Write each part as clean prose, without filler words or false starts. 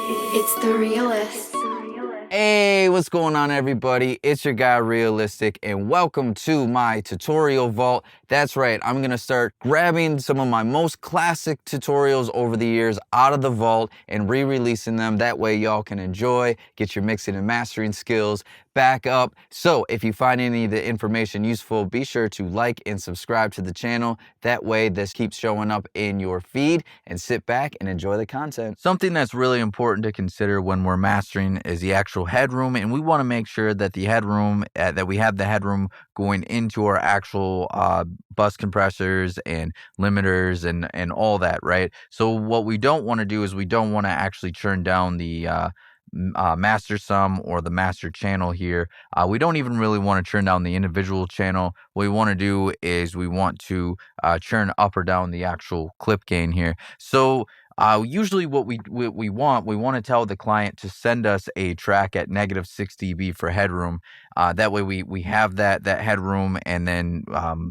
It's the realist. Hey, what's going on, everybody? It's your guy Realistic, and welcome to my tutorial vault. That's right, I'm gonna start grabbing some of my most classic tutorials over the years out of the vault and re-releasing them. That way y'all can enjoy, get your mixing and mastering skills back up. So if you find any of the information useful, be sure to like and subscribe to the channel. That way this keeps showing up in your feed, and sit back and enjoy the content. Something that's really important to consider when we're mastering is the actual headroom, and we want to make sure that the headroom, that we have the headroom going into our actual bus compressors and limiters and all that, right? So what we don't want to do is we don't want to actually churn down the master sum or the master channel here. We don't even really want to churn down the individual channel. What we want to do is we want to churn up or down the actual clip gain here. So usually what we want to tell the client to send us a track at -6 dB for headroom. That way we have that headroom, and then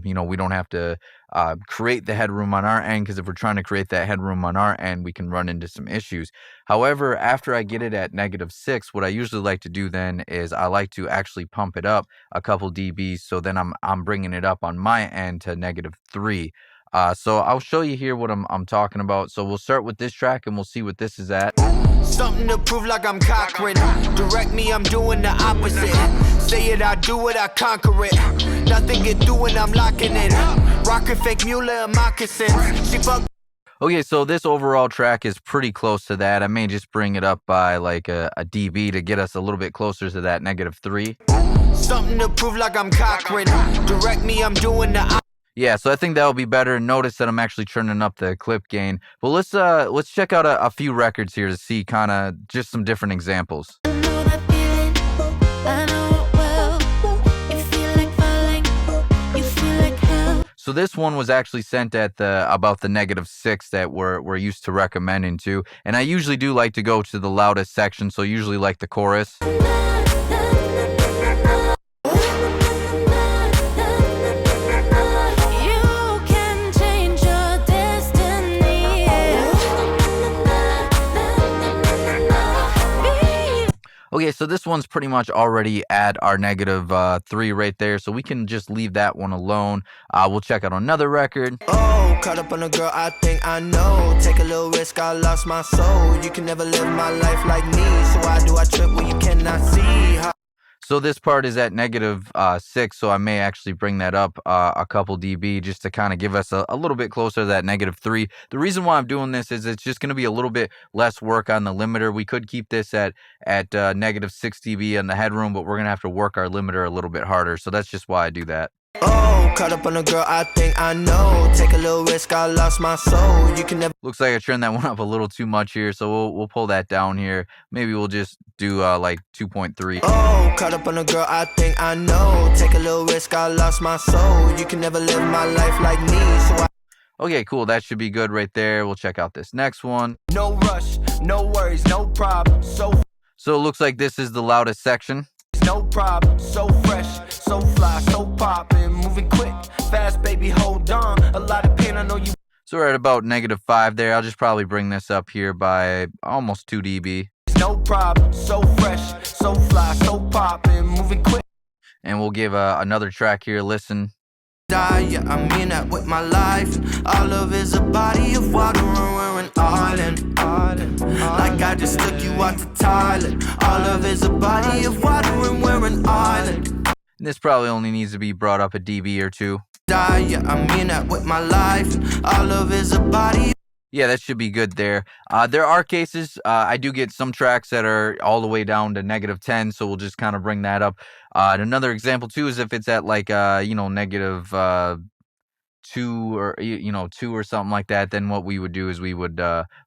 we don't have to create the headroom on our end, because if we're trying to create that headroom on our end, we can run into some issues. However, after I get it at -6, what I usually like to do then is I like to actually pump it up a couple dBs, so then I'm bringing it up on my end to -3. So I'll show you here what I'm talking about. So we'll start with this track and we'll see what this is at. Something to prove like I'm Cochran. Direct me, I'm doing the opposite. Say it, I do it, I conquer it. Nothing get through when I'm locking it. Rockin' fake mule and moccasins. She fuck. Okay, so this overall track is pretty close to that. I may just bring it up by like a dB to get us a little bit closer to that -3. Something to prove like I'm Cochran. Direct me, I'm doing the opposite. Yeah, so I think that'll be better. Notice that I'm actually turning up the clip gain. But let's check out a few records here to see kind of just some different examples. So this one was actually sent at about the -6 that we're used to recommending to. And I usually do like to go to the loudest section, so usually like the chorus. Okay, so this one's pretty much already at our -3 right there, so we can just leave that one alone. We'll check out another record. Oh, caught up on a girl, I think I know. Take a little risk, I lost my soul. You can never live my life like me, so why do I trip when you cannot see? So this part is at -6, so I may actually bring that up a couple dB just to kind of give us a little bit closer to that -3. The reason why I'm doing this is it's just going to be a little bit less work on the limiter. We could keep this at -6 dB on the headroom, but we're going to have to work our limiter a little bit harder. So that's just why I do that. Oh, caught up on a girl, I think I know. Take a little risk, I lost my soul. You can never. Looks like I turned that one up a little too much here, so we'll pull that down here. Maybe we'll just do like 2.3. Oh, caught up on a girl, I think I know. Take a little risk, I lost my soul. You can never live my life like me, so I. Okay, cool. That should be good right there. We'll check out this next one. No rush, no worries, no problem. So it looks like this is the loudest section. No problem, so fresh, so fly, so poppin', moving quick, fast, baby, hold on. A lot of pain, I know you. So we're at about -5 there. I'll just probably bring this up here by almost 2 dB. No problem, so fresh, so fly, so poppin', moving quick. And we'll give another track here. Listen. Yeah, I mean that with my life. All of is a body of water and we're an island. Like I just took you out to Thailand. All of is a body of water and we're an island. This probably only needs to be brought up a dB or 2. Yeah, I mean that with my life. All of is a body. Yeah, that should be good there. There are cases, I do get some tracks that are all the way down to -10, so we'll just kind of bring that up. And another example too is if it's at like -2 or 2 or something like that, then what we would do is we would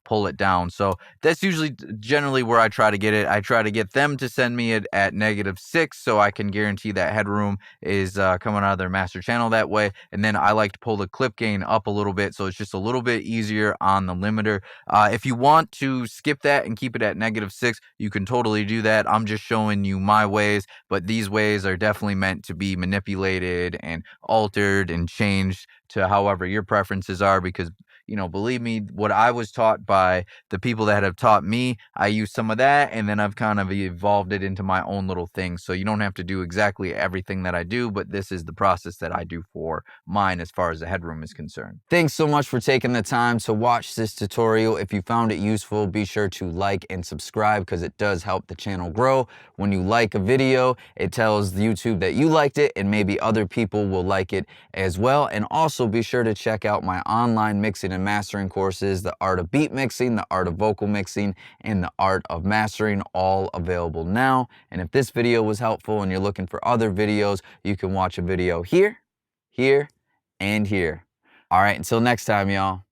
pull it down. So that's usually generally where I try to get it. I try to get them to send me it at -6, so I can guarantee that headroom is coming out of their master channel that way. And then I like to pull the clip gain up a little bit, so it's just a little bit easier on the limiter. If you want to skip that and keep it at -6, you can totally do that. I'm just showing you my ways, but these ways are definitely meant to be manipulated and altered and changed to however your preferences are, because you know, believe me, what I was taught by the people that have taught me, I use some of that, and then I've kind of evolved it into my own little thing. So you don't have to do exactly everything that I do, but this is the process that I do for mine as far as the Headroom is concerned. Thanks so much for taking the time to watch this tutorial. If you found it useful, be sure to like and subscribe because it does help the channel grow. When you like a video, it tells YouTube that you liked it and maybe other people will like it as well. And also be sure to check out my online mixing and mastering courses, the art of beat mixing, the art of vocal mixing, and the art of mastering, all available now. And if this video was helpful and you're looking for other videos, you can watch a video here, here, and here. All right, until next time, y'all.